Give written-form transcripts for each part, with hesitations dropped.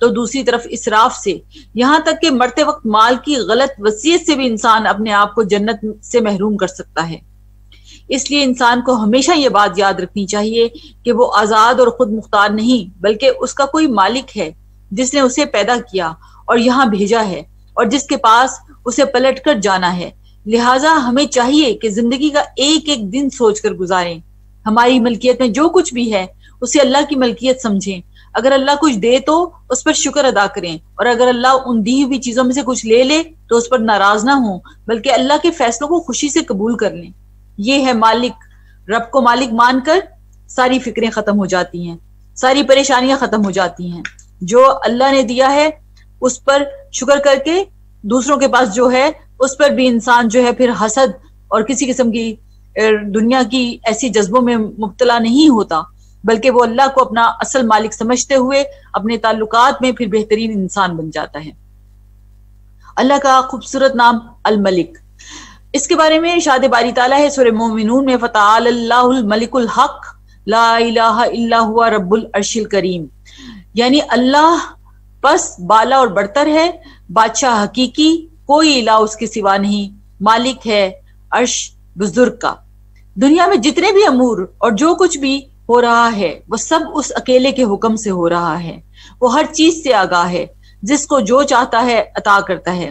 تو دوسری طرف اسراف سے، یہاں تک کہ مرتے وقت مال کی غلط وصیت سے بھی انسان اپنے آپ کو جنت سے محروم کر سکتا ہے۔ اس لیے انسان کو ہمیشہ یہ بات یاد رکھنی چاہیے کہ وہ آزاد اور خود مختار نہیں، بلکہ اس کا کوئی مالک ہے جس نے اسے پیدا کیا اور یہاں بھیجا ہے، اور جس کے پاس اسے پلٹ کر جانا ہے۔ لہٰذا ہمیں چاہیے کہ زندگی کا ایک ایک دن سوچ کر گزاریں۔ ہماری ملکیت میں جو کچھ بھی ہے اسے اللہ کی ملکیت سمجھیں۔ اگر اللہ کچھ دے تو اس پر شکر ادا کریں، اور اگر اللہ ان دی ہوئی چیزوں میں سے کچھ لے لے تو اس پر ناراض نہ ہوں، بلکہ اللہ کے فیصلوں کو خوشی سے قبول کر لیں۔ یہ ہے مالک۔ رب کو مالک مان کر ساری فکریں ختم ہو جاتی ہیں، ساری پریشانیاں ختم ہو جاتی ہیں۔ جو اللہ نے دیا ہے اس پر شکر کر کے دوسروں کے پاس جو ہے اس پر بھی انسان جو ہے پھر حسد اور کسی قسم کی دنیا کی ایسی جذبوں میں مبتلا نہیں ہوتا، بلکہ وہ اللہ کو اپنا اصل مالک سمجھتے ہوئے اپنے تعلقات میں پھر بہترین انسان بن جاتا ہے۔ اللہ کا خوبصورت نام الملک، اس کے بارے میں ارشاد باری تعالیٰ ہے سورہ مومنون میں، فتعالی اللہ الملک الحق لا الہ الا ہوا رب العرش الکریم، یعنی اللہ پس بالا اور برتر ہے، بادشاہ حقیقی، کوئی الہ اس کے سوا نہیں، مالک ہے عرش بزرگ کا۔ دنیا میں جتنے بھی امور اور جو کچھ بھی ہو رہا ہے وہ سب اس اکیلے کے حکم سے ہو رہا ہے۔ وہ ہر چیز سے آگاہ ہے، جس کو جو چاہتا ہے عطا کرتا ہے۔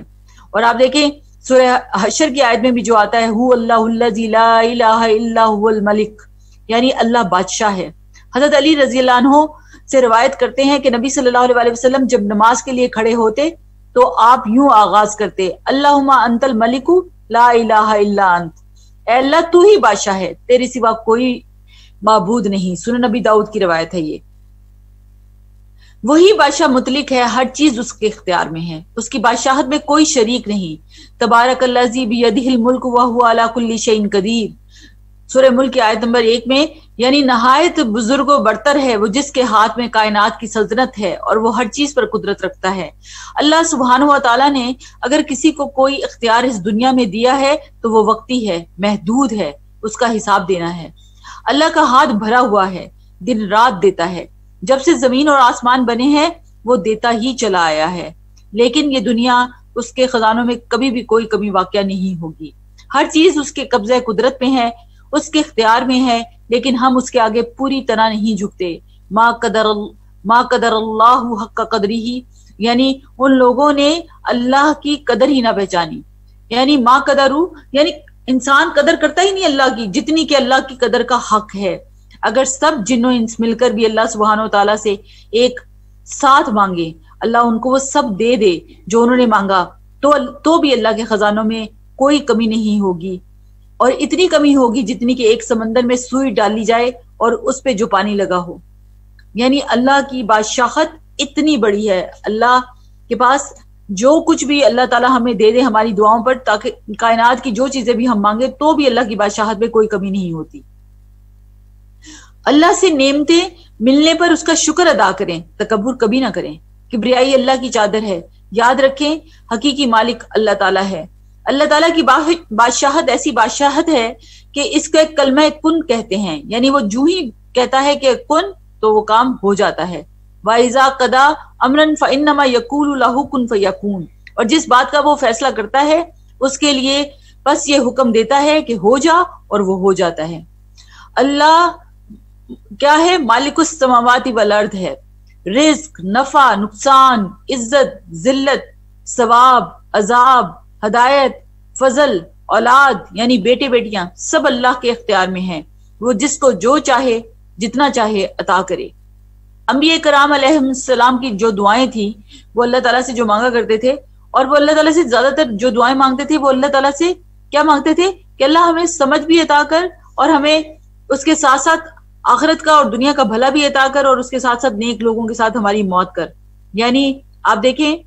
اور آپ دیکھیں سورہ حشر کی آیت میں بھی جو آتا ہے، هو اللہ الذی لا الہ الا هو الملک، یعنی اللہ بادشاہ ہے۔ حضرت علی رضی اللہ عنہ سے روایت کرتے ہیں کہ نبی صلی اللہ علیہ وسلم جب نماز کے لیے کھڑے ہوتے تو آپ یوں آغاز کرتے، اللہم انت الملک لا الہ الا انت، اے اللہ تو ہی بادشاہ ہے، تیرے سوا کوئی معبود نہیں۔ سنن نبی داؤد کی روایت ہے یہ۔ وہی بادشاہ مطلق ہے، ہر چیز اس کے اختیار میں ہے، اس کی بادشاہت میں کوئی شریک نہیں۔ تبارک الذی بیدہ الملک وہو علی کل شیء قدیر، سورہ ملک کی آیت نمبر 1 میں، یعنی نہایت بزرگ و برتر ہے وہ جس کے ہاتھ میں کائنات کی سلطنت ہے اور وہ ہر چیز پر قدرت رکھتا ہے۔ اللہ سبحانہ و تعالیٰ نے اگر کسی کو کوئی اختیار اس دنیا میں دیا ہے تو وہ وقتی ہے، محدود ہے، اس کا حساب دینا ہے۔ اللہ کا ہاتھ بھرا ہوا ہے، دن رات دیتا ہے، جب سے زمین اور آسمان بنے ہیں وہ دیتا ہی چلا آیا ہے، لیکن یہ دنیا اس کے خزانوں میں کبھی بھی کوئی کمی واقع نہیں ہوگی۔ ہر چیز اس کے قبضہ قدرت میں ہے، اس کے اختیار میں ہے، لیکن ہم اس کے آگے پوری طرح نہیں جھکتے۔ ما قدر اللہ حق قدری ہی، یعنی ان لوگوں نے اللہ کی قدر ہی نہ پہچانی، یعنی ما قدرو، یعنی انسان قدر کرتا ہی نہیں اللہ کی جتنی کہ اللہ کی قدر کا حق ہے۔ اگر سب جن و انس مل کر بھی اللہ سبحانہ و تعالیٰ سے ایک ساتھ مانگے، اللہ ان کو وہ سب دے دے جو انہوں نے مانگا، تو بھی اللہ کے خزانوں میں کوئی کمی نہیں ہوگی، اور اتنی کمی ہوگی جتنی کہ ایک سمندر میں سوئی ڈالی جائے اور اس پہ جو پانی لگا ہو۔ یعنی اللہ کی بادشاہت اتنی بڑی ہے، اللہ کے پاس جو کچھ بھی اللہ تعالیٰ ہمیں دے دے ہماری دعاؤں پر، تاکہ کائنات کی جو چیزیں بھی ہم مانگے تو بھی اللہ کی بادشاہت میں کوئی کمی نہیں ہوتی۔ اللہ سے نعمتیں ملنے پر اس کا شکر ادا کریں، تکبر کبھی نہ کریں۔ کبریائی اللہ کی چادر ہے، یاد رکھیں حقیقی مالک اللہ تعالیٰ ہے۔ اللہ تعالیٰ کی بادشاہت ایسی بادشاہت ہے کہ اس کا ایک کلمہ کن کہتے ہیں، یعنی وہ جو ہی کہتا ہے کہ کن تو وہ کام ہو جاتا ہے۔ وَإِذَا قَضَىٰ أَمْرًا فَإِنَّمَا يَقُولُ لَهُ كُن فَيَكُونُ، اور جس بات کا وہ فیصلہ کرتا ہے اس کے لیے بس یہ حکم دیتا ہے کہ ہو جا، اور وہ ہو جاتا ہے۔ اللہ کیا ہے؟ مالک السماوات والارض ہے۔ رزق، نفع، نقصان، عزت، ذلت، ثواب، عذاب، ہدایت، فضل، اولاد یعنی بیٹے بیٹیاں سب اللہ کے اختیار میں ہیں، وہ جس کو جو چاہے جتنا چاہے عطا کرے۔ انبیاء کرام علیہ السلام کی جو دعائیں تھیں وہ اللہ تعالیٰ سے جو مانگا کرتے تھے، اور وہ اللہ تعالیٰ سے زیادہ تر جو دعائیں مانگتے تھے وہ اللہ تعالیٰ سے کیا مانگتے تھے کہ اللہ ہمیں سمجھ بھی عطا کر، اور ہمیں اس کے ساتھ ساتھ آخرت کا اور دنیا کا بھلا بھی عطا کر، اور اس کے ساتھ ساتھ نیک لوگوں کے ساتھ ہماری موت کر۔ یعنی آپ دیکھیں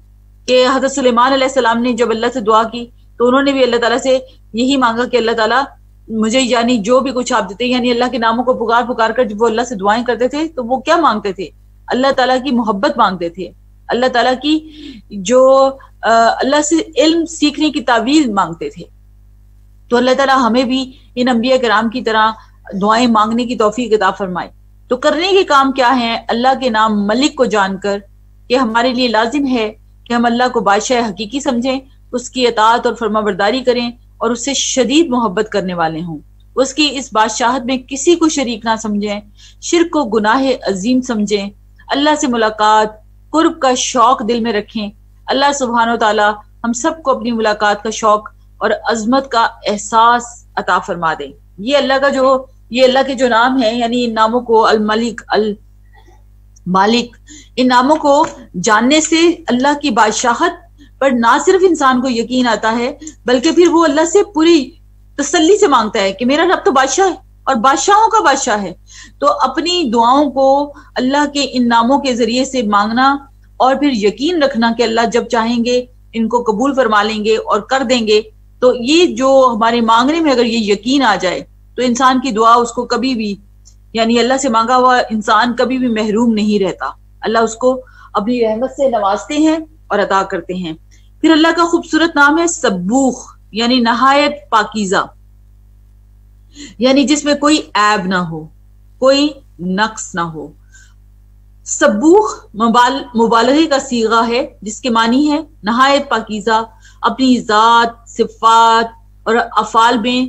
کہ حضرت سلیمان علیہ السلام نے جب اللہ سے دعا کی تو انہوں نے بھی اللہ تعالیٰ سے یہی مانگا کہ اللہ تعالیٰ مجھے یعنی جو بھی کچھ آپ دیتے، یعنی اللہ کے ناموں کو پکار پکار کر جب وہ اللہ سے دعائیں کرتے تھے تو وہ کیا مانگتے تھے؟ اللہ تعالیٰ کی محبت مانگتے تھے، اللہ تعالیٰ کی جو اللہ سے علم سیکھنے کی تعویذ مانگتے تھے۔ تو اللہ تعالیٰ ہمیں بھی ان انبیاء کرام کی طرح دعائیں مانگنے کی توفیق عطا فرمائے۔ تو کرنے کے کام کیا ہیں؟ اللہ کے نام ملک کو جان کر کہ ہمارے لیے لازم ہے کہ ہم اللہ کو بادشاہ حقیقی سمجھیں، اس کی اطاعت اور فرما برداری کریں اور اس سے شدید محبت کرنے والے ہوں، اس کی اس بادشاہت میں کسی کو شریک نہ سمجھیں، شرک کو گناہ عظیم سمجھیں، اللہ سے ملاقات قرب کا شوق دل میں رکھیں۔ اللہ سبحانہ و تعالی ہم سب کو اپنی ملاقات کا شوق اور عظمت کا احساس عطا فرما دے۔ یہ اللہ کے جو نام ہیں، یعنی ان ناموں کو الملک، المالک، ان ناموں کو جاننے سے اللہ کی بادشاہت پر نہ صرف انسان کو یقین آتا ہے، بلکہ پھر وہ اللہ سے پوری تسلی سے مانگتا ہے کہ میرا رب تو بادشاہ ہے اور بادشاہوں کا بادشاہ ہے۔ تو اپنی دعاؤں کو اللہ کے ان ناموں کے ذریعے سے مانگنا اور پھر یقین رکھنا کہ اللہ جب چاہیں گے ان کو قبول فرما لیں گے اور کر دیں گے۔ تو یہ جو ہمارے مانگنے میں اگر یہ یقین آ جائے تو انسان کی دعا اس کو کبھی بھی، یعنی اللہ سے مانگا ہوا انسان کبھی بھی محروم نہیں رہتا، اللہ اس کو اپنی رحمت سے نوازتے ہیں اور عطا کرتے ہیں۔ پھر اللہ کا خوبصورت نام ہے سبوخ، یعنی نہایت پاکیزہ، یعنی جس میں کوئی عیب نہ ہو، کوئی نقص نہ ہو۔ سبوخ مبالغے کا صیغہ ہے جس کے معنی ہے نہایت پاکیزہ، اپنی ذات، صفات اور افعال میں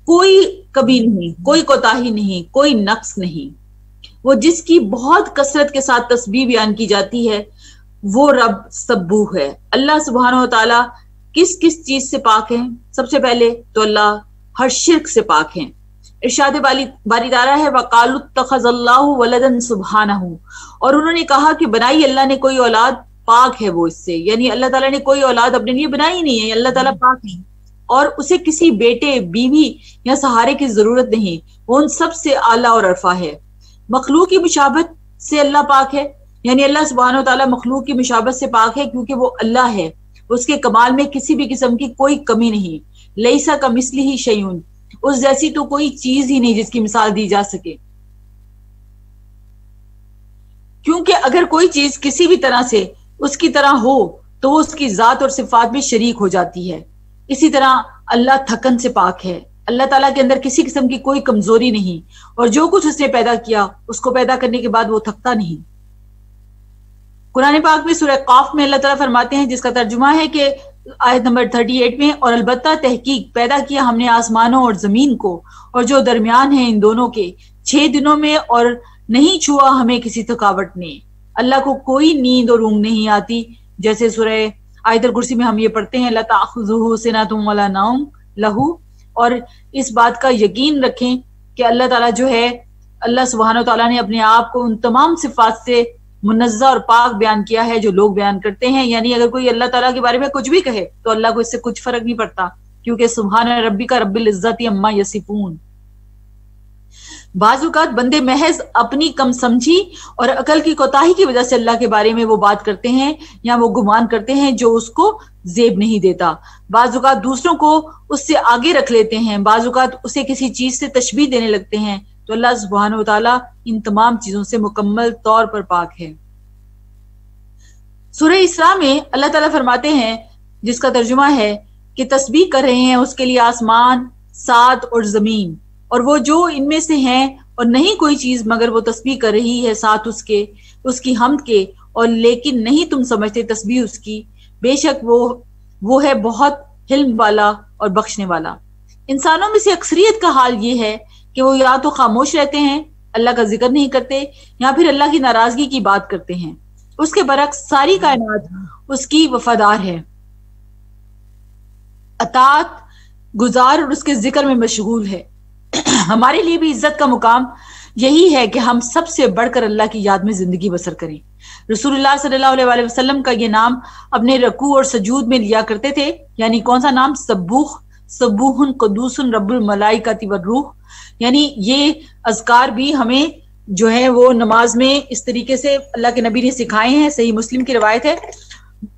کوئی کمی نہیں، کوئی کوتاہی نہیں، کوئی نقص نہیں۔ وہ جس کی بہت کثرت کے ساتھ تسبیح بیان کی جاتی ہے وہ رب سبوح ہے۔ اللہ سبحانہ و تعالی کس کس چیز سے پاک ہیں؟ سب سے پہلے تو اللہ ہر شرک سے پاک ہیں۔ ارشاد باری تعالیٰ ہے وَقَالُوا اتَّخَذَ اللَّهُ وَلَدًا سُبْحَانَهُ، اور انہوں نے کہا کہ بنائی اللہ نے کوئی اولاد، پاک ہے وہ اس سے، یعنی اللہ تعالیٰ نے کوئی اولاد اپنے لیے بنائی نہیں ہے، اللہ تعالیٰ پاک ہے اور اسے کسی بیٹے، بیوی یا سہارے کی ضرورت نہیں، وہ ان سب سے اعلیٰ اور عرفہ ہے۔ مخلوق کی مشابہت سے اللہ پاک ہے، یعنی اللہ سبحانہ و تعالیٰ مخلوق کی مشابہت سے پاک ہے کیونکہ وہ اللہ ہے، اس کے کمال میں کسی بھی قسم کی کوئی کمی نہیں۔ لیسا کمثلہ شیء، اس جیسی تو کوئی چیز ہی نہیں جس کی مثال دی جا سکے، کیونکہ اگر کوئی چیز کسی بھی طرح سے اس کی طرح ہو تو وہ اس کی ذات اور صفات میں شریک ہو جاتی ہے۔ اسی طرح اللہ تھکن سے پاک ہے، اللہ تعالیٰ کے اندر کسی قسم کی کوئی کمزوری نہیں، اور جو کچھ اس نے پیدا کیا اس کو پیدا کرنے کے بعد وہ تھکتا نہیں۔ قرآن پاک میں سورہ قاف میں اللہ تعالیٰ فرماتے ہیں، جس کا ترجمہ ہے کہ آیت نمبر 38 میں، اور البتہ تحقیق پیدا کیا ہم نے آسمانوں اور زمین کو اور جو درمیان ہیں ان دونوں کے 6 دنوں میں، اور نہیں چھوا ہمیں کسی تھکاوٹ نے۔ اللہ کو کوئی نیند اور اونگ نہیں آتی، جیسے سورہ آیت الکرسی میں ہم یہ پڑھتے ہیں لا تأخذہ سنۃ ولا نوم لہو، اور اس بات کا یقین رکھیں کہ اللہ تعالیٰ جو ہے، اللہ سبحانہ و تعالیٰ نے اپنے آپ کو ان تمام صفات سے منزہ اور پاک بیان کیا ہے جو لوگ بیان کرتے ہیں، یعنی اگر کوئی اللہ تعالیٰ کے بارے میں کچھ بھی کہے تو اللہ کو اس سے کچھ فرق نہیں پڑتا، کیونکہ سبحان ربک رب العزت عما یصفون۔ بعض اوقات بندے محض اپنی کم سمجھی اور عقل کی کوتاہی کی وجہ سے اللہ کے بارے میں وہ بات کرتے ہیں یا وہ گمان کرتے ہیں جو اس کو زیب نہیں دیتا۔ بعض اوقات دوسروں کو اس سے آگے رکھ لیتے ہیں، بعض اوقات اسے کسی چیز سے تشبیہ دینے لگتے ہیں، تو اللہ سبحانہ و تعالیٰ ان تمام چیزوں سے مکمل طور پر پاک ہے۔ سورہ اسراء میں اللہ تعالیٰ فرماتے ہیں، جس کا ترجمہ ہے کہ تسبیح کر رہے ہیں اس کے لیے آسمان، سات اور زمین، اور وہ جو ان میں سے ہیں، اور نہیں کوئی چیز مگر وہ تسبیح کر رہی ہے ساتھ اس کی حمد کے، اور لیکن نہیں تم سمجھتے تسبیح اس کی، بے شک وہ ہے بہت حلم والا اور بخشنے والا۔ انسانوں میں سے اکثریت کا حال یہ ہے کہ وہ یا تو خاموش رہتے ہیں، اللہ کا ذکر نہیں کرتے، یا پھر اللہ کی ناراضگی کی بات کرتے ہیں۔ اس کے برعکس ساری کائنات اس کی وفادار ہے، اطاعت گزار اور اس کے ذکر میں مشغول ہے۔ ہمارے لیے بھی عزت کا مقام یہی ہے کہ ہم سب سے بڑھ کر اللہ کی یاد میں زندگی بسر کریں۔ رسول اللہ صلی اللہ علیہ وآلہ وسلم کا یہ نام اپنے رکوع اور سجود میں لیا کرتے تھے، یعنی کون سا نام؟ سبوح، سبوح قدوس رب الملائکۃ والروح، یعنی یہ اذکار بھی ہمیں جو ہے وہ نماز میں اس طریقے سے اللہ کے نبی نے سکھائے ہیں، صحیح مسلم کی روایت ہے،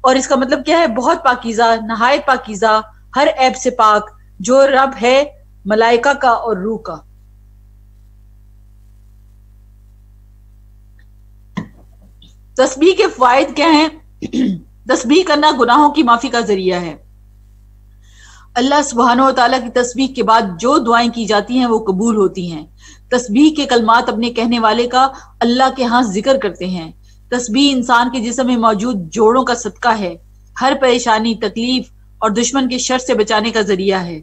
اور اس کا مطلب کیا ہے؟ بہت پاکیزہ، نہایت پاکیزہ، ہر عیب سے پاک، جو رب ہے ملائکہ کا اور روح کا۔ تسبیح کے فوائد کیا ہیں؟ تسبیح کرنا گناہوں کی معافی کا ذریعہ ہے۔ اللہ سبحانہ و تعالیٰ کی تسبیح کے بعد جو دعائیں کی جاتی ہیں وہ قبول ہوتی ہیں۔ تسبیح کے کلمات اپنے کہنے والے کا اللہ کے ہاں ذکر کرتے ہیں۔ تسبیح انسان کے جسم میں موجود جوڑوں کا صدقہ ہے، ہر پریشانی، تکلیف اور دشمن کے شر سے بچانے کا ذریعہ ہے۔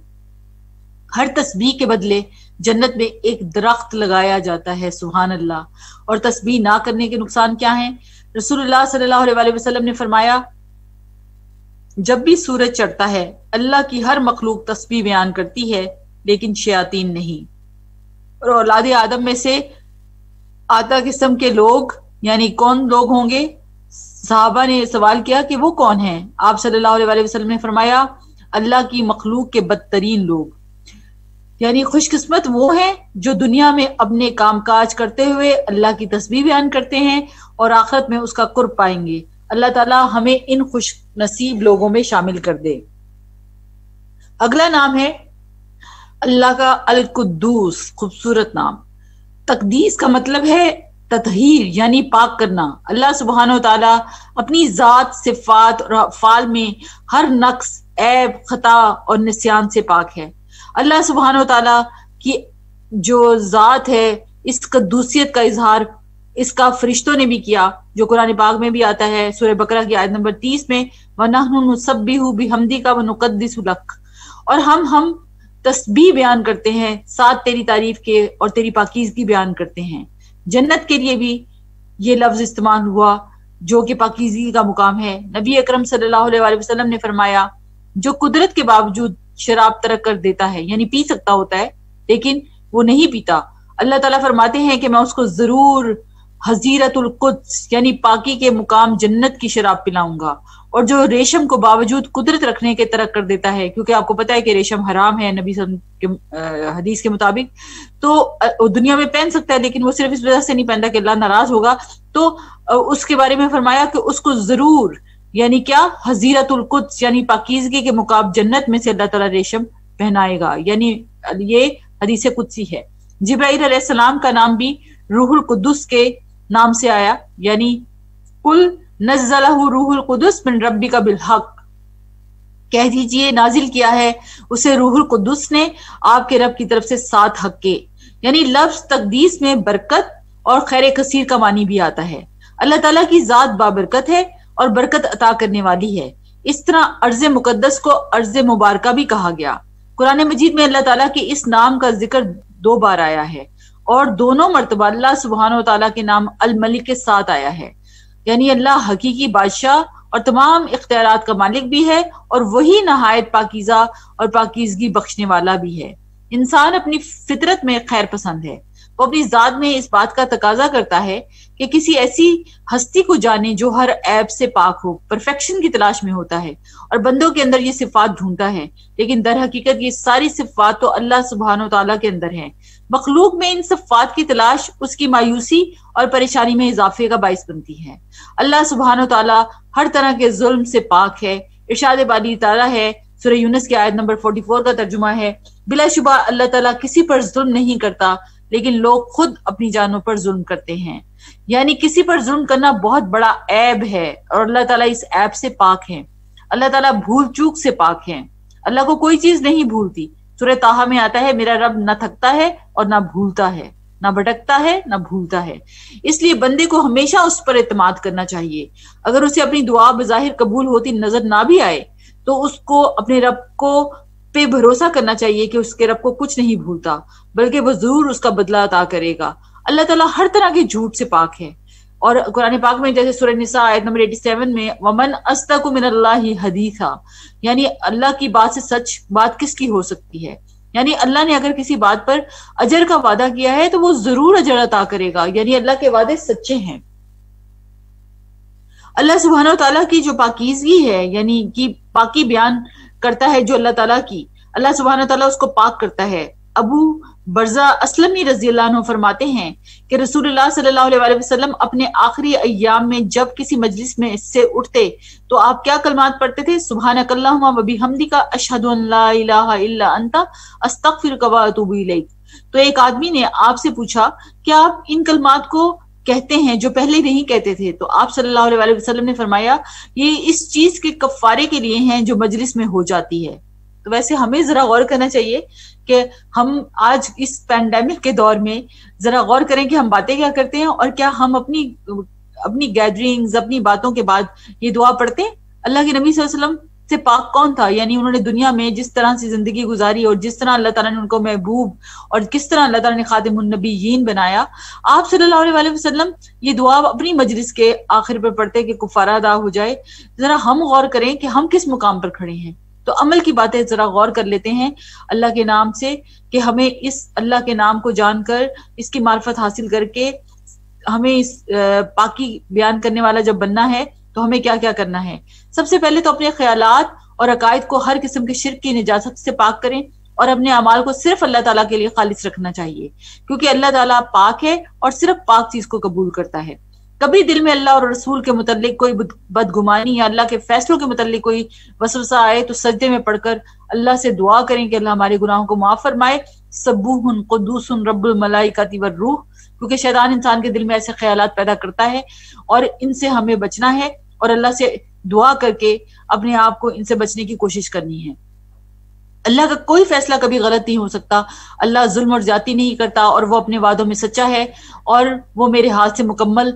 ہر تسبیح کے بدلے جنت میں ایک درخت لگایا جاتا ہے، سبحان اللہ۔ اور تسبیح نہ کرنے کے نقصان کیا ہیں؟ رسول اللہ صلی اللہ علیہ وسلم نے فرمایا، جب بھی سورج چڑھتا ہے اللہ کی ہر مخلوق تسبیح بیان کرتی ہے لیکن شیاطین نہیں۔ اور اولاد آدم میں سے آتا قسم کے لوگ یعنی کون لوگ ہوں گے؟ صحابہ نے سوال کیا کہ وہ کون ہیں؟ آپ صلی اللہ علیہ وسلم نے فرمایا، اللہ کی مخلوق کے بدترین لوگ، یعنی خوش قسمت وہ ہیں جو دنیا میں اپنے کام کاج کرتے ہوئے اللہ کی تسبیح بیان کرتے ہیں اور آخرت میں اس کا قرب پائیں گے۔ اللہ تعالی ہمیں ان خوش نصیب لوگوں میں شامل کر دے۔ اگلا نام ہے اللہ کا القدوس، خوبصورت نام۔ تقدیس کا مطلب ہے تطہیر یعنی پاک کرنا۔ اللہ سبحانہ و تعالی اپنی ذات، صفات اور افعال میں ہر نقص، عیب، خطا اور نسیان سے پاک ہے۔ اللہ سبحانہ و تعالی کی جو ذات ہے اس قدوسیت کا اظہار اس کا فرشتوں نے بھی کیا، جو قرآن پاک میں بھی آتا ہے سورہ بقرہ کی آیت نمبر 30 میں، وَنَحْنُ نُسَبِّحُ بِحَمْدِكَ وَنُقَدِّسُ لَكَ، اور ہم تسبیح بیان کرتے ہیں، ساتھ تیری تعریف کے اور تیری پاکیزگی بیان کرتے ہیں۔ جنت کے لیے بھی یہ لفظ استعمال ہوا جو کہ پاکیزگی کا مقام ہے۔ نبی اکرم صلی اللہ علیہ وسلم نے فرمایا، جو قدرت کے باوجود شراب ترک کر دیتا ہے، یعنی پی سکتا ہوتا ہے لیکن وہ نہیں پیتا، اللہ تعالیٰ فرماتے ہیں کہ میں اس کو ضرور حضیرت القدس یعنی پاکی کے مقام جنت کی شراب پلاؤں گا۔ اور جو ریشم کو باوجود قدرت رکھنے کے ترک کر دیتا ہے، کیونکہ آپ کو پتا ہے کہ ریشم حرام ہے نبی صلی اللہ علیہ وسلم کے حدیث کے مطابق، تو دنیا میں پہن سکتا ہے لیکن وہ صرف اس وجہ سے نہیں پہنتا کہ اللہ ناراض ہوگا، تو اس کے بارے میں فرمایا کہ اس کو ضرور یعنی کیا حضیرت القدس یعنی پاکیزگی کے مقام جنت میں سے اللہ تعالیٰ ریشم پہنائے گا، یعنی یہ حدیث قدسی ہے۔ جبرائیل علیہ السلام کا نام بھی روح القدس کے نام سے آیا، یعنی قل نزلہ روح القدس من ربک بالحق، کہہ دیجئے نازل کیا ہے اسے روح القدس نے آپ کے رب کی طرف سے 7 حق کے، یعنی لفظ تقدیس میں برکت اور خیر کثیر کا معنی بھی آتا ہے۔ اللہ تعالیٰ کی ذات بابرکت ہے اور برکت عطا کرنے والی ہے، اس طرح ارض مقدس کو ارض مبارکہ بھی کہا گیا۔ قرآن مجید میں اللہ تعالیٰ کے اس نام کا ذکر 2 بار آیا ہے اور دونوں مرتبہ اللہ سبحانہ و تعالیٰ کے نام الملک کے ساتھ آیا ہے، یعنی اللہ حقیقی بادشاہ اور تمام اختیارات کا مالک بھی ہے اور وہی نہایت پاکیزہ اور پاکیزگی بخشنے والا بھی ہے۔ انسان اپنی فطرت میں خیر پسند ہے، وہ اپنی ذات میں اس بات کا تقاضا کرتا ہے کہ کسی ایسی ہستی کو جانے جو ہر عیب سے پاک ہو، پرفیکشن کی تلاش میں ہوتا ہے اور بندوں کے اندر یہ صفات ڈھونڈتا ہے، لیکن در حقیقت یہ ساری صفات تو اللہ سبحانہ و تعالیٰ کے اندر ہیں۔ مخلوق میں ان صفات کی تلاش اس کی مایوسی اور پریشانی میں اضافے کا باعث بنتی ہے۔ اللہ سبحانہ و تعالیٰ ہر طرح کے ظلم سے پاک ہے۔ ارشاد باری تعالیٰ ہے، سورہ یونس کی آیت نمبر 44 کا ترجمہ ہے، بلا شبہ اللہ تعالیٰ کسی پر ظلم نہیں کرتا لیکن لوگ خود اپنی جانوں پر ظلم کرتے ہیں، یعنی کسی پر ظلم کرنا بہت بڑا عیب ہے اور اللہ تعالیٰ اس عیب سے پاک ہے۔ اللہ تعالیٰ بھول چوک سے پاک ہے، اللہ کو کوئی چیز نہیں بھولتی۔ سورہ طٰہٰ میں آتا ہے، میرا رب نہ تھکتا ہے اور نہ بھولتا ہے، نہ بھٹکتا ہے نہ بھولتا ہے۔ اس لیے بندے کو ہمیشہ اس پر اعتماد کرنا چاہیے۔ اگر اسے اپنی دعا بظاہر قبول ہوتی نظر نہ بھی آئے تو اس کو اپنے رب کو پہ بھروسہ کرنا چاہیے کہ اس کے رب کو کچھ نہیں بھولتا، بلکہ وہ ضرور اس کا بدلہ عطا کرے گا۔ اللہ تعالیٰ ہر طرح کے جھوٹ سے پاک ہے، اور قرآن پاک میں جیسے سورہ نساء آیت نمبر 87 میں وَمَنْ أَصْدَقُ مِنَ اللَّهِ حَدِيثًا، یعنی اللہ کی بات سے سچ بات کس کی ہو سکتی ہے، یعنی اللہ نے اگر کسی بات پر اجر کا وعدہ کیا ہے تو وہ ضرور اجر عطا کرے گا، یعنی اللہ کے وعدے سچے ہیں۔ اللہ سبحانہ و تعالیٰ کی جو پاکیزگی ہے، یعنی کہ پاکی بیان کرتا ہے جو اللہ تعالیٰ کی، اللہ سبحانہ و تعالیٰ اس کو پاک کرتا ہے۔ ابو برزہ اسلمی رضی اللہ عنہ فرماتے ہیں کہ رسول اللہ صلی اللہ علیہ وسلم اپنے آخری ایام میں جب کسی مجلس میں اس سے اٹھتے تو آپ کیا کلمات پڑھتے تھے؟ سبحانک اللہم و بحمدک اشہد ان لا الہ الا انت استغفرک و اتوب الیک۔ تو ایک آدمی نے آپ سے پوچھا کہ آپ ان کلمات کو کہتے ہیں جو پہلے نہیں کہتے تھے؟ تو آپ صلی اللہ علیہ وسلم نے فرمایا یہ اس چیز کے کفارے کے لیے ہیں جو مجلس میں ہو جاتی ہے۔ تو ویسے ہمیں ذرا غور کرنا چاہیے کہ ہم آج اس پینڈیمک کے دور میں ذرا غور کریں کہ ہم باتیں کیا کرتے ہیں اور کیا ہم اپنی اپنی گیدرنگز، اپنی باتوں کے بعد یہ دعا پڑھتے ہیں؟ اللہ کے نبی صلی اللہ علیہ وسلم سے پاک کون تھا؟ یعنی انہوں نے دنیا میں جس طرح سے زندگی گزاری اور جس طرح اللہ تعالیٰ نے ان کو محبوب اور کس طرح اللہ تعالیٰ نے خاتم النبیین بنایا، آپ صلی اللہ علیہ وسلم یہ دعا اپنی مجلس کے آخر پہ پڑھتے کہ کفارہ ادا ہو جائے۔ ذرا ہم غور کریں کہ ہم کس مقام پر کھڑے ہیں، تو عمل کی باتیں ذرا غور کر لیتے ہیں اللہ کے نام سے، کہ ہمیں اس اللہ کے نام کو جان کر، اس کی معرفت حاصل کر کے ہمیں اس پاکی بیان کرنے والا جب بننا ہے تو ہمیں کیا کیا کرنا ہے۔ سب سے پہلے تو اپنے خیالات اور عقائد کو ہر قسم کے شرک کی نجاست سے پاک کریں، اور اپنے اعمال کو صرف اللہ تعالیٰ کے لیے خالص رکھنا چاہیے، کیونکہ اللہ تعالیٰ پاک ہے اور صرف پاک چیز کو قبول کرتا ہے۔ کبھی دل میں اللہ اور رسول کے متعلق کوئی بدگمانی یا اللہ کے فیصلوں کے متعلق کوئی وسوسہ آئے تو سجدے میں پڑھ کر اللہ سے دعا کریں کہ اللہ ہمارے گناہوں کو معاف فرمائے۔ سبوح قدوس رب الملائکۃ والروح، کیونکہ شیطان انسان کے دل میں ایسے خیالات پیدا کرتا ہے اور ان سے ہمیں بچنا ہے، اور اللہ سے دعا کر کے اپنے آپ کو ان سے بچنے کی کوشش کرنی ہے۔ اللہ کا کوئی فیصلہ کبھی غلط نہیں ہو سکتا، اللہ ظلم اور زیادتی نہیں کرتا، اور وہ اپنے وعدوں میں سچا ہے، اور وہ میرے ہاتھ سے مکمل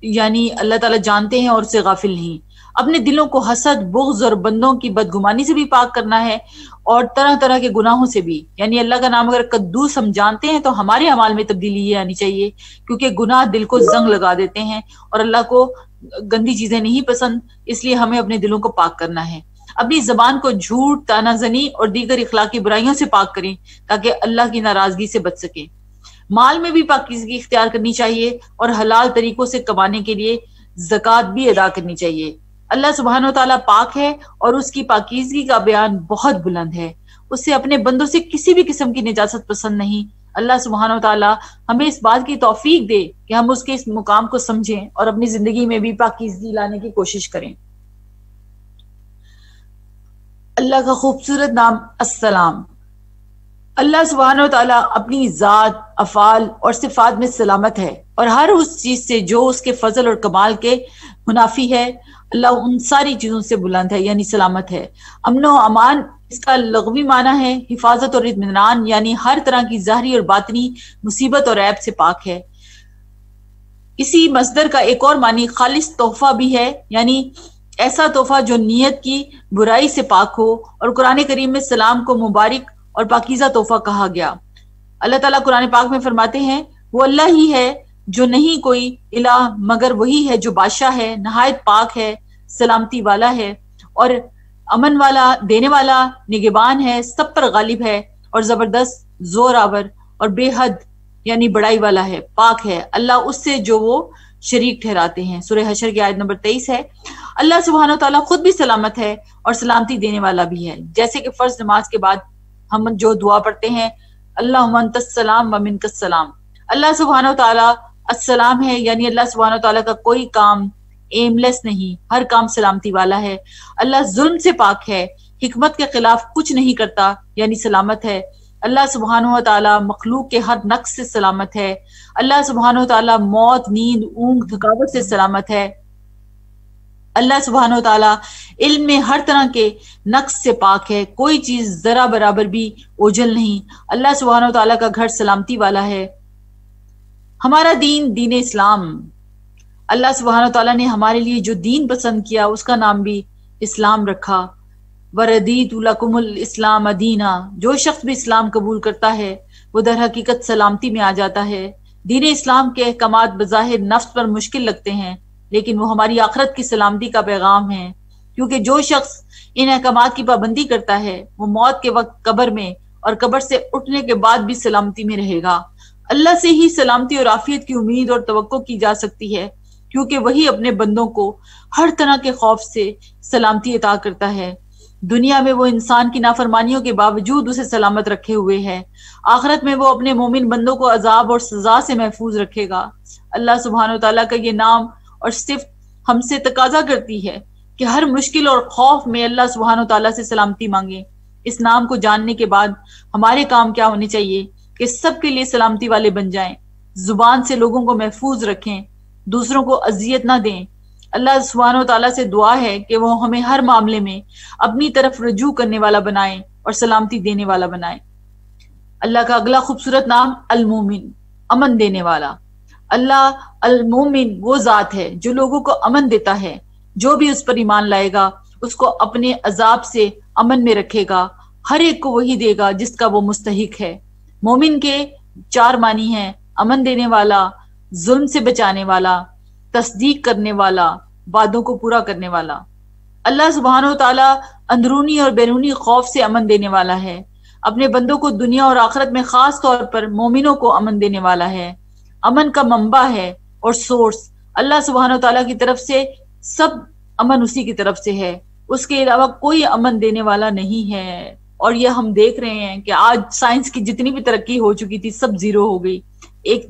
یعنی اللہ تعالیٰ جانتے ہیں اور اس سے غافل نہیں۔ اپنے دلوں کو حسد، بغض اور بندوں کی بدگمانی سے بھی پاک کرنا ہے، اور طرح طرح کے گناہوں سے بھی۔ یعنی اللہ کا نام اگر قدوس ہم جانتے ہیں تو ہمارے اعمال میں تبدیلی یہ آنی چاہیے، کیونکہ گناہ دل کو زنگ لگا دیتے ہیں اور اللہ کو گندی چیزیں نہیں پسند، اس لیے ہمیں اپنے دلوں کو پاک کرنا ہے۔ اپنی زبان کو جھوٹ، طعنہ زنی اور دیگر اخلاقی برائیوں سے پاک کریں تاکہ اللہ کی ناراضگی سے بچ سکیں۔ مال میں بھی پاکیزگی اختیار کرنی چاہیے اور حلال طریقوں سے کمانے کے لیے زکوٰۃ بھی ادا کرنی چاہیے۔ اللہ سبحانہ و تعالیٰ پاک ہے اور اس کی پاکیزگی کا بیان بہت بلند ہے، اس سے اپنے بندوں سے کسی بھی قسم کی نجاست پسند نہیں۔ اللہ سبحانہ و تعالیٰ ہمیں اس بات کی توفیق دے کہ ہم اس کے اس مقام کو سمجھیں اور اپنی زندگی میں بھی پاکیزگی لانے کی کوشش کریں۔ اللہ کا خوبصورت نام السلام۔ اللہ سبحانہ و تعالیٰ اپنی ذات، افعال اور صفات میں سلامت ہے، اور ہر اس چیز سے جو اس کے فضل اور کمال کے منافی ہے۔ اللہ ان ساری چیزوں سے بلند ہے یعنی سلامت ہے۔ امن و امان اس کا لغوی معنی ہے حفاظت اور اطمینان، یعنی ہر طرح کی ظاہری اور باطنی مصیبت اور عیب سے پاک ہے۔ اسی مصدر کا ایک اور معنی خالص تحفہ بھی ہے، یعنی ایسا تحفہ جو نیت کی برائی سے پاک ہو، اور قرآن کریم میں سلام کو مبارک اور پاکیزہ تحفہ کہا گیا۔ اللہ تعالیٰ قرآن پاک میں فرماتے ہیں، وہ اللہ ہی ہے جو نہیں کوئی الہ مگر وہی ہے جو بادشاہ ہے، نہایت پاک ہے، سلامتی والا ہے، اور امن والا، دینے والا، نگہبان ہے، سب پر غالب ہے، اور زبردست، زور آور اور بے حد یعنی بڑائی والا ہے، پاک ہے اللہ اس سے جو وہ شریک ٹھہراتے ہیں۔ سورہ حشر کی آیت نمبر 23 ہے۔ اللہ سبحانہ و تعالیٰ خود بھی سلامت ہے اور سلامتی دینے والا بھی ہے، جیسے کہ فرض نماز کے بعد ہم جو دعا پڑھتے ہیں، اللہم انت السلام و منک السلام۔ اللہ سبحانہ و تعالیٰ السلام ہے، یعنی اللہ سبحانہ و تعالیٰ کا کوئی کام ایم لیس نہیں، ہر کام سلامتی والا ہے۔ اللہ ظلم سے پاک ہے، حکمت کے خلاف کچھ نہیں کرتا یعنی سلامت ہے۔ اللہ سبحانہ و تعالیٰ مخلوق کے ہر نقص سے سلامت ہے۔ اللہ سبحانہ و تعالیٰ موت، نیند، اونگ، تھکاوٹ سے سلامت ہے۔ اللہ سبحانہ و تعالیٰ علم میں ہر طرح کے نقص سے پاک ہے، کوئی چیز ذرا برابر بھی اوجھل نہیں۔ اللہ سبحانہ و تعالیٰ کا گھر سلامتی والا ہے۔ ہمارا دین، دین اسلام، اللہ سبحانہ و تعالیٰ نے ہمارے لیے جو دین پسند کیا اس کا نام بھی اسلام رکھا۔ وَرَضِيتُ لَكُمُ الْإِسْلَامَ دِينًا، جو شخص بھی اسلام قبول کرتا ہے وہ در حقیقت سلامتی میں آ جاتا ہے۔ دین اسلام کے احکامات بظاہر نفس پر مشکل لگتے ہیں، لیکن وہ ہماری آخرت کی سلامتی کا پیغام ہے، کیونکہ جو شخص ان احکامات کی پابندی کرتا ہے وہ موت کے وقت قبر میں اور قبر سے اٹھنے کے بعد بھی سلامتی میں رہے گا۔ اللہ سے ہی سلامتی اور عافیت کی امید اور توقع کی جا سکتی ہے، کیونکہ وہی اپنے بندوں کو ہر طرح کے خوف سے سلامتی عطا کرتا ہے۔ دنیا میں وہ انسان کی نافرمانیوں کے باوجود اسے سلامت رکھے ہوئے ہے، آخرت میں وہ اپنے مومن بندوں کو عذاب اور سزا سے محفوظ رکھے گا۔ اللہ سبحانہ و تعالیٰ کا یہ نام اور صفت ہم سے تقاضا کرتی ہے کہ ہر مشکل اور خوف میں اللہ سبحانہ و تعالیٰ سے سلامتی مانگیں۔ اس نام کو جاننے کے بعد ہمارے کام کیا ہونے چاہیے کہ سب کے لیے سلامتی والے بن جائیں، زبان سے لوگوں کو محفوظ رکھیں، دوسروں کو اذیت نہ دیں۔ اللہ سبحانہ و تعالیٰ سے دعا ہے کہ وہ ہمیں ہر معاملے میں اپنی طرف رجوع کرنے والا بنائیں اور سلامتی دینے والا بنائیں۔ اللہ کا اگلا خوبصورت نام المومن، امن دینے والا۔ اللہ المومن وہ ذات ہے جو لوگوں کو امن دیتا ہے، جو بھی اس پر ایمان لائے گا اس کو اپنے عذاب سے امن میں رکھے گا، ہر ایک کو وہی دے گا جس کا وہ مستحق ہے۔ مومن کے 4 معنی ہیں: امن دینے والا، ظلم سے بچانے والا، تصدیق کرنے والا، وعدوں کو پورا کرنے والا۔ اللہ سبحانہ و تعالی اندرونی اور بیرونی خوف سے امن دینے والا ہے، اپنے بندوں کو دنیا اور آخرت میں خاص طور پر مومنوں کو امن دینے والا ہے۔ امن کا منبع ہے اور سورس اللہ سبحانہ و تعالیٰ کی طرف سے، سب امن اسی کی طرف سے ہے، اس کے علاوہ کوئی امن دینے والا نہیں ہے۔ اور یہ ہم دیکھ رہے ہیں کہ آج سائنس کی جتنی بھی ترقی ہو چکی تھی سب زیرو ہو گئی۔ ایک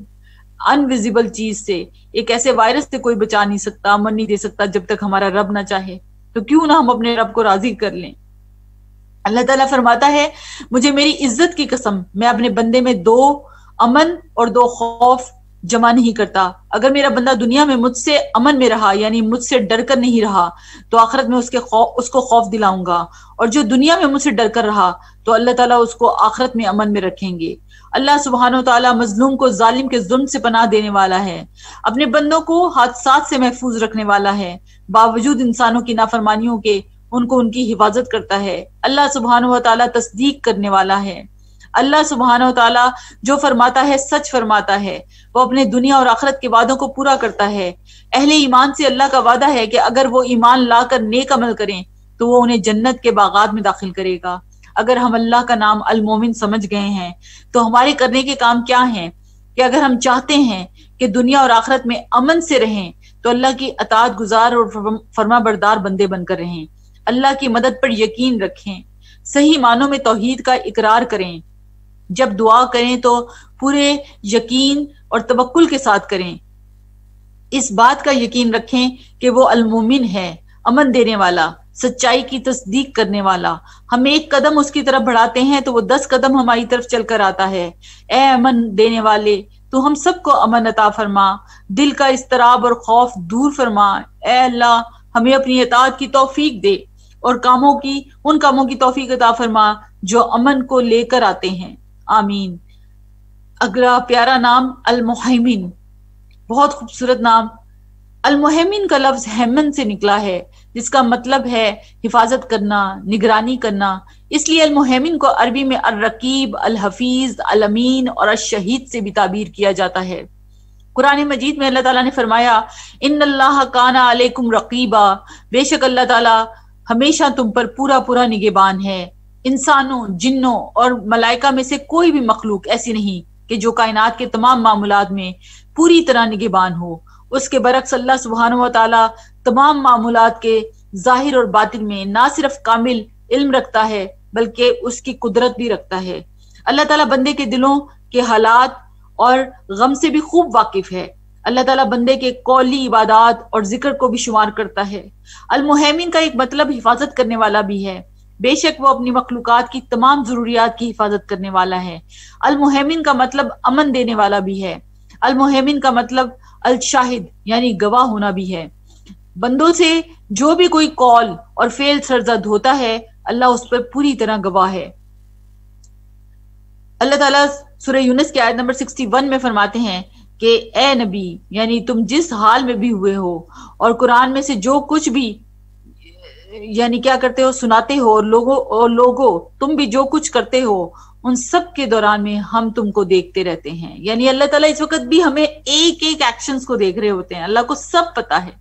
انویزیبل چیز سے، ایک ایسے وائرس سے کوئی بچا نہیں سکتا، امن نہیں دے سکتا جب تک ہمارا رب نہ چاہے۔ تو کیوں نہ ہم اپنے رب کو راضی کر لیں۔ اللہ تعالیٰ فرماتا ہے مجھے میری عزت کی قسم میں اپنے بندے میں 2 امن اور 2 خوف جمع نہیں کرتا۔ اگر میرا بندہ دنیا میں مجھ سے امن میں رہا، یعنی مجھ سے ڈر کر نہیں رہا، تو آخرت میں اس کو خوف دلاؤں گا، اور جو دنیا میں مجھ سے ڈر کر رہا تو اللہ تعالیٰ اس کو آخرت میں امن میں رکھیں گے۔ اللہ سبحانہ و تعالیٰ مظلوم کو ظالم کے ظلم سے پناہ دینے والا ہے، اپنے بندوں کو حادثات سے محفوظ رکھنے والا ہے، باوجود انسانوں کی نافرمانیوں کے ان کو ان کی حفاظت کرتا ہے۔ اللہ سبحانہ و تعالیٰ تصدیق کرنے والا ہے۔ اللہ سبحانہ و تعالیٰ جو فرماتا ہے سچ فرماتا ہے، وہ اپنے دنیا اور آخرت کے وعدوں کو پورا کرتا ہے۔ اہل ایمان سے اللہ کا وعدہ ہے کہ اگر وہ ایمان لا کر نیک عمل کریں تو وہ انہیں جنت کے باغات میں داخل کرے گا۔ اگر ہم اللہ کا نام المومن سمجھ گئے ہیں تو ہمارے کرنے کے کام کیا ہیں کہ اگر ہم چاہتے ہیں کہ دنیا اور آخرت میں امن سے رہیں تو اللہ کی اطاعت گزار اور فرما بردار بندے بن کر رہیں، اللہ کی مدد پر یقین رکھیں، صحیح معنوں میں توحید کا اقرار کریں، جب دعا کریں تو پورے یقین اور توکل کے ساتھ کریں، اس بات کا یقین رکھیں کہ وہ المومن ہے، امن دینے والا، سچائی کی تصدیق کرنے والا۔ ہم ایک قدم اس کی طرف بڑھاتے ہیں تو وہ 10 قدم ہماری طرف چل کر آتا ہے۔ اے امن دینے والے، تو ہم سب کو امن عطا فرما، دل کا اضطراب اور خوف دور فرما۔ اے اللہ، ہمیں اپنی اطاعت کی توفیق دے اور ان کاموں کی توفیق عطا فرما جو امن کو لے کر آتے ہیں، آمین۔ اگلا پیارا نام المحیمن، بہت خوبصورت نام۔ المحیمن کا لفظ ہیمن سے نکلا ہے جس کا مطلب ہے حفاظت کرنا، نگرانی کرنا، اس لیے المحیمن کو عربی میں الرقیب، الحفیظ، الامین اور الشہید سے بھی تعبیر کیا جاتا ہے۔ قرآن مجید میں اللہ تعالیٰ نے فرمایا ان اللہ کان علیکم رقیبا، بے شک اللہ تعالیٰ ہمیشہ تم پر پورا نگہبان ہے۔ انسانوں، جنوں اور ملائکہ میں سے کوئی بھی مخلوق ایسی نہیں کہ جو کائنات کے تمام معاملات میں پوری طرح نگہبان ہو۔ اس کے برعکس اللہ سبحانہ و تعالیٰ تمام معاملات کے ظاہر اور باطن میں نہ صرف کامل علم رکھتا ہے بلکہ اس کی قدرت بھی رکھتا ہے۔ اللہ تعالیٰ بندے کے دلوں کے حالات اور غم سے بھی خوب واقف ہے۔ اللہ تعالیٰ بندے کے قولی عبادات اور ذکر کو بھی شمار کرتا ہے۔ المحیمن کا ایک مطلب حفاظت کرنے والا بھی ہے، بے شک وہ اپنی مخلوقات کی تمام ضروریات کی حفاظت کرنے والا ہے۔ المحیمن کا مطلب امن دینے والا بھی ہے۔ المحیمن کا مطلب الشاہد یعنی گواہ ہونا بھی ہے۔ بندوں سے جو بھی کوئی قول اور فعل سرزد ہوتا ہے اللہ اس پر پوری طرح گواہ ہے۔ اللہ تعالیٰ سورہ یونس کی آیت نمبر 61 میں فرماتے ہیں کہ اے نبی، یعنی تم جس حال میں بھی ہوئے ہو اور قرآن میں سے جو کچھ بھی یعنی کیا کرتے ہو سناتے ہو، اور لوگوں تم بھی جو کچھ کرتے ہو ان سب کے دوران میں ہم تم کو دیکھتے رہتے ہیں۔ یعنی اللہ تعالیٰ اس وقت بھی ہمیں ایک ایکشنز کو دیکھ رہے ہوتے ہیں۔ اللہ کو سب پتا ہے۔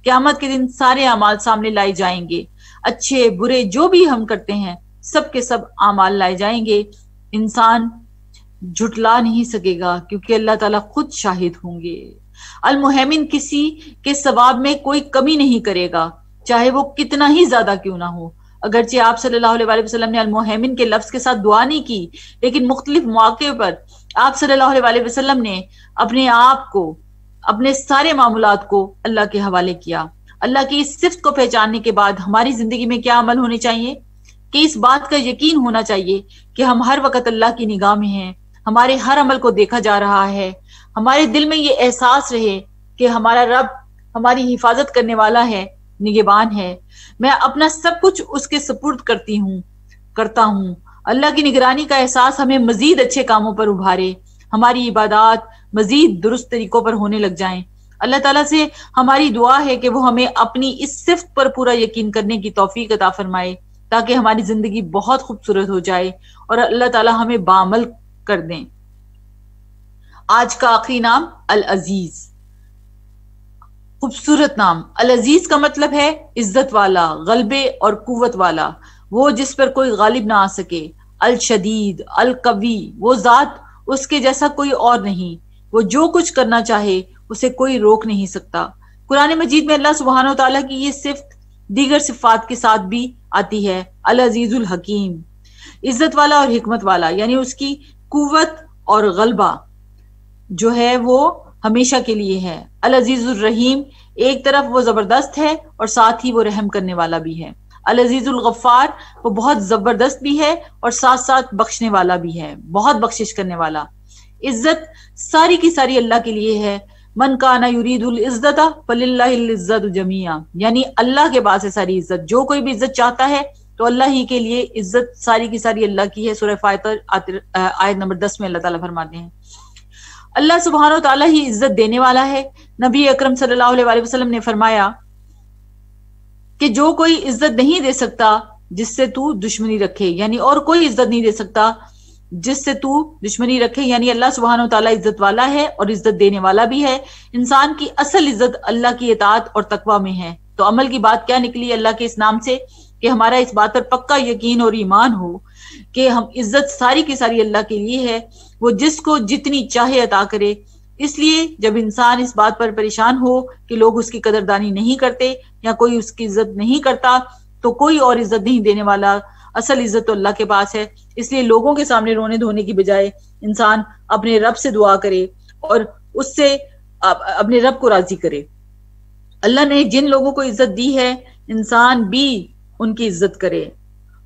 قیامت کے دن سارے اعمال سامنے لائے جائیں گے، اچھے برے جو بھی ہم کرتے ہیں سب کے سب اعمال لائے جائیں گے۔ انسان جھٹلا نہیں سکے گا کیونکہ اللہ تعالیٰ خود شاہد ہوں گے۔ المحیمن کسی کے ثواب میں کوئی کمی نہیں کرے گا، چاہے وہ کتنا ہی زیادہ کیوں نہ ہو۔ اگرچہ آپ صلی اللہ علیہ وسلم نے المحیمن کے لفظ کے ساتھ دعا نہیں کی، لیکن مختلف مواقع پر آپ صلی اللہ علیہ وسلم نے اپنے آپ کو، اپنے سارے معاملات کو اللہ کے حوالے کیا۔ اللہ کی اس صفت کو پہچاننے کے بعد ہماری زندگی میں کیا عمل ہونے چاہیے کہ اس بات کا یقین ہونا چاہیے کہ ہم ہر وقت اللہ کی نگاہ میں ہیں، ہمارے ہر عمل کو دیکھا جا رہا ہے۔ ہمارے دل میں یہ احساس رہے کہ ہمارا رب ہماری حفاظت کرنے والا ہے، نگہبان ہے۔ میں اپنا سب کچھ اس کے سپرد کرتا ہوں۔ اللہ کی نگرانی کا احساس ہمیں مزید اچھے کاموں پر ابھارے، ہماری عبادات مزید درست طریقوں پر ہونے لگ جائیں۔ اللہ تعالیٰ سے ہماری دعا ہے کہ وہ ہمیں اپنی اس صفت پر پورا یقین کرنے کی توفیق عطا فرمائے تاکہ ہماری زندگی بہت خوبصورت ہو جائے اور اللہ تعالیٰ ہمیں بعمل کر دیں۔ آج کا آخری نام العزیز، خوبصورت نام۔ العزیز کا مطلب ہے عزت والا، غلبے اور قوت والا، وہ جس پر کوئی غالب نہ آ سکے۔ الشدید، القوی، وہ ذات اس کے جیسا کوئی اور نہیں، وہ جو کچھ کرنا چاہے اسے کوئی روک نہیں سکتا۔ قرآن مجید میں اللہ سبحانہ و تعالیٰ کی یہ صفت دیگر صفات کے ساتھ بھی آتی ہے۔ العزیز الحکیم، عزت والا اور حکمت والا، یعنی اس کی قوت اور غلبہ جو ہے وہ ہمیشہ کے لیے ہے۔ العزیز الرحیم، ایک طرف وہ زبردست ہے اور ساتھ ہی وہ رحم کرنے والا بھی ہے۔ العزیز الغفار، وہ بہت زبردست بھی ہے اور ساتھ ساتھ بخشنے والا بھی ہے، بہت بخشش کرنے والا۔ عزت ساری کی ساری اللہ کے لیے ہے۔ من کان یرید العزت فللہ العزت جمیعا، یعنی اللہ کے پاس ہے ساری عزت۔ جو کوئی بھی عزت چاہتا ہے تو اللہ ہی کے لیے عزت ساری کی ساری اللہ کی ہے۔ سورہ فاتر آیت نمبر 10 میں اللہ تعالیٰ فرماتے ہیں اللہ سبحانہ و تعالیٰ ہی عزت دینے والا ہے۔ نبی اکرم صلی اللہ علیہ وسلم نے فرمایا کہ جو کوئی عزت نہیں دے سکتا جس سے تو دشمنی رکھے، یعنی اور کوئی عزت نہیں دے سکتا جس سے تو دشمنی رکھے، یعنی اللہ سبحانہ و تعالیٰ عزت والا ہے اور عزت دینے والا بھی ہے۔ انسان کی اصل عزت اللہ کی اطاعت اور تقوی میں ہے۔ تو عمل کی بات کیا نکلی اللہ کے اس نام سے کہ ہمارا اس بات پر پکا یقین اور ایمان ہو کہ ہم عزت ساری کی ساری اللہ کے لیے ہے، وہ جس کو جتنی چاہے عطا کرے۔ اس لیے جب انسان اس بات پر پریشان ہو کہ لوگ اس کی قدردانی نہیں کرتے یا کوئی اس کی عزت نہیں کرتا تو کوئی اور عزت نہیں دینے والا، اصل عزت تو اللہ کے پاس ہے۔ اس لیے لوگوں کے سامنے رونے دھونے کی بجائے انسان اپنے رب سے دعا کرے اور اس سے اپنے رب کو راضی کرے۔ اللہ نے جن لوگوں کو عزت دی ہے انسان بھی ان کی عزت کرے۔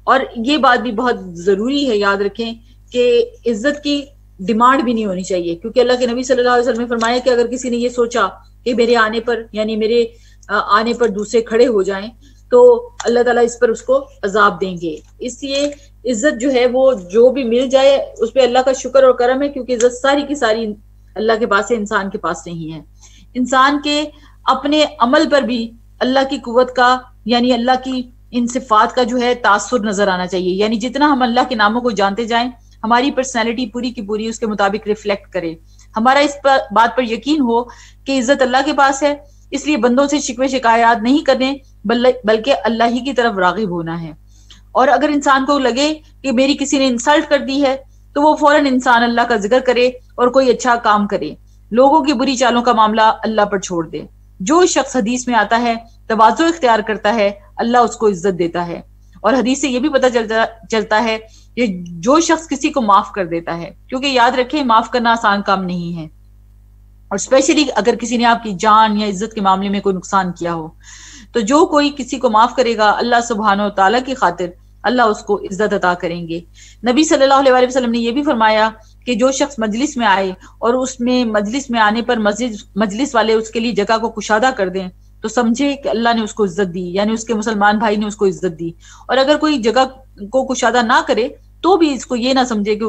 اور یہ بات بھی بہت ضروری ہے، یاد رکھیں کہ عزت کی ڈیمانڈ بھی نہیں ہونی چاہیے، کیونکہ اللہ کے نبی صلی اللہ علیہ وسلم نے فرمایا کہ اگر کسی نے یہ سوچا کہ میرے آنے پر، یعنی میرے آنے پر دوسرے کھڑے ہو جائیں تو اللہ تعالیٰ اس پر اس کو عذاب دیں گے۔ اس لیے عزت جو ہے وہ جو بھی مل جائے اس پہ اللہ کا شکر اور کرم ہے، کیونکہ عزت ساری کی ساری اللہ کے پاس ہے، انسان کے پاس نہیں ہے۔ انسان کے اپنے عمل پر بھی اللہ کی قوت کا، یعنی اللہ کی ان صفات کا جو ہے تاثر نظر آنا چاہیے۔ یعنی جتنا ہم اللہ کے ناموں کو جانتے جائیں ہماری پرسنالٹی پوری کی پوری اس کے مطابق ریفلیکٹ کرے، ہمارا اس بات پر یقین ہو کہ عزت اللہ کے پاس ہے، اس لیے بندوں سے شکوے شکایات نہیں کرنے بلکہ اللہ ہی کی طرف راغب ہونا ہے۔ اور اگر انسان کو لگے کہ میری کسی نے انسلٹ کر دی ہے تو وہ فوراً انسان اللہ کا ذکر کرے اور کوئی اچھا کام کرے، لوگوں کی بری چالوں کا معاملہ اللہ پر چھوڑ دے۔ جو شخص حدیث میں آتا ہے تواضع اختیار کرتا ہے اللہ اس کو عزت دیتا ہے، اور حدیث سے یہ بھی پتہ چلتا ہے کہ جو شخص کسی کو معاف کر دیتا ہے، کیونکہ یاد رکھیں معاف کرنا آسان کام نہیں ہے، اور اسپیشلی اگر کسی نے آپ کی جان یا عزت کے معاملے میں کوئی نقصان کیا ہو، تو جو کوئی کسی کو معاف کرے گا اللہ سبحانہ و تعالیٰ کی خاطر اللہ اس کو عزت عطا کریں گے۔ نبی صلی اللہ علیہ وسلم نے یہ بھی فرمایا کہ جو شخص مجلس میں آئے اور اس میں مجلس میں آنے پر مجلس والے اس کے لیے جگہ کو کشادہ کر دیں تو سمجھے کہ اللہ نے اس کو عزت دی، یعنی اس کے مسلمان بھائی نے اس کو عزت دی۔ اور اگر کوئی جگہ کو کشادہ نہ کرے تو بھی اس کو یہ نہ سمجھے کہ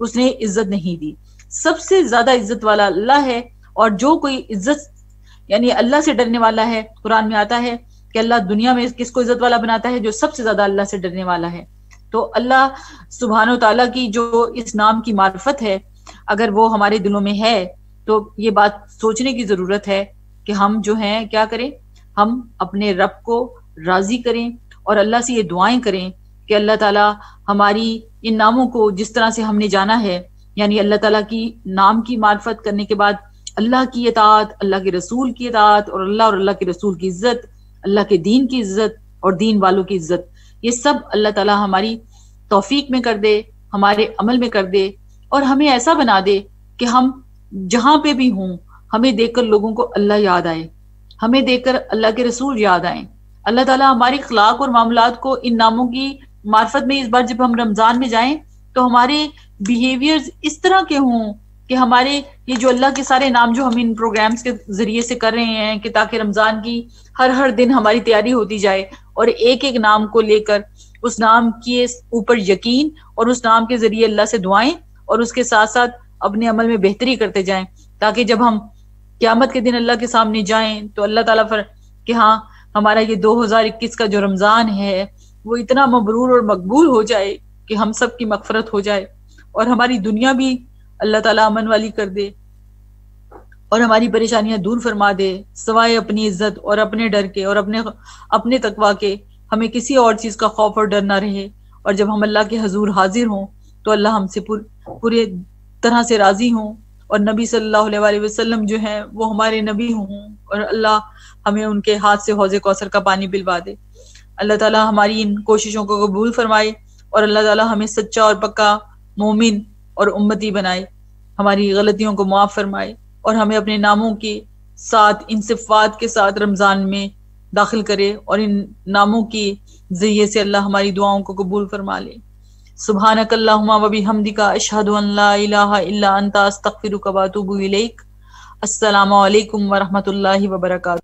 اس نے عزت نہیں دی۔ سب سے زیادہ عزت والا اللہ ہے، اور جو کوئی عزت یعنی اللہ سے ڈرنے والا ہے، قرآن میں آتا ہے کہ اللہ دنیا میں کس کو عزت والا بناتا ہے؟ جو سب سے زیادہ اللہ سے ڈرنے والا ہے۔ تو اللہ سبحانہ و تعالیٰ کی جو اس نام کی معرفت ہے اگر وہ ہمارے دلوں میں ہے تو یہ بات سوچنے کی ضرورت ہے کہ ہم جو ہیں کیا کریں، ہم اپنے رب کو راضی کریں اور اللہ سے یہ دعائیں کریں کہ اللہ تعالیٰ ہماری ان ناموں کو جس طرح سے ہم نے جانا ہے، یعنی اللہ تعالیٰ کی نام کی معرفت کرنے کے بعد اللہ کی اطاعت، اللہ کے رسول کی اطاعت، اور اللہ کے رسول کی عزت، اللہ کے دین کی عزت اور دین والوں کی عزت، یہ سب اللہ تعالیٰ ہماری توفیق میں کر دے، ہمارے عمل میں کر دے، اور ہمیں ایسا بنا دے کہ ہم جہاں پہ بھی ہوں ہمیں دیکھ کر لوگوں کو اللہ یاد آئے، ہمیں دیکھ کر اللہ کے رسول یاد آئیں۔ اللہ تعالیٰ ہماری اخلاق اور معاملات کو ان ناموں کی معرفت میں اس بار جب ہم رمضان میں جائیں تو ہمارے بیہیویئرز اس طرح کے ہوں کہ ہمارے یہ جو اللہ کے سارے نام جو ہم ان پروگرامز کے ذریعے سے کر رہے ہیں کہ تاکہ رمضان کی ہر دن ہماری تیاری ہوتی جائے اور ایک ایک نام کو لے کر اس نام کے اوپر یقین اور اس نام کے ذریعے اللہ سے دعائیں اور اس کے ساتھ ساتھ اپنے عمل میں بہتری کرتے جائیں، تاکہ جب ہم قیامت کے دن اللہ کے سامنے جائیں تو اللہ تعالیٰ کہ ہاں ہمارا یہ 2021 کا جو رمضان ہے وہ اتنا مبرور اور مقبول ہو جائے کہ ہم سب کی مغفرت ہو جائے، اور ہماری دنیا بھی اللہ تعالیٰ امن والی کر دے اور ہماری پریشانیاں دور فرما دے، سوائے اپنی عزت اور اپنے ڈر کے اور اپنے تقویٰ کے ہمیں کسی اور چیز کا خوف اور ڈر نہ رہے، اور جب ہم اللہ کے حضور حاضر ہوں تو اللہ ہم سے پورے طرح سے راضی ہوں، اور نبی صلی اللہ علیہ وآلہ وسلم جو ہیں وہ ہمارے نبی ہوں، اور اللہ ہمیں ان کے ہاتھ سے حوض کوثر کا پانی پلوا دے۔ اللہ تعالیٰ ہماری ان کوششوں کو قبول فرمائے، اور اللہ تعالیٰ ہمیں سچا اور پکا مومن اور امتی بنائے، ہماری غلطیوں کو معاف فرمائے، اور ہمیں اپنے ناموں کے ساتھ ان صفات کے ساتھ رمضان میں داخل کرے، اور ان ناموں کی ذریعے سے اللہ ہماری دعاؤں کو قبول فرما لے۔ سبحانک اللہم و بحمدک، اشہد ان لا الہ الا انت، استغفرک و اتوب الیک۔ السلام علیکم ورحمۃ اللہ وبرکاتہ۔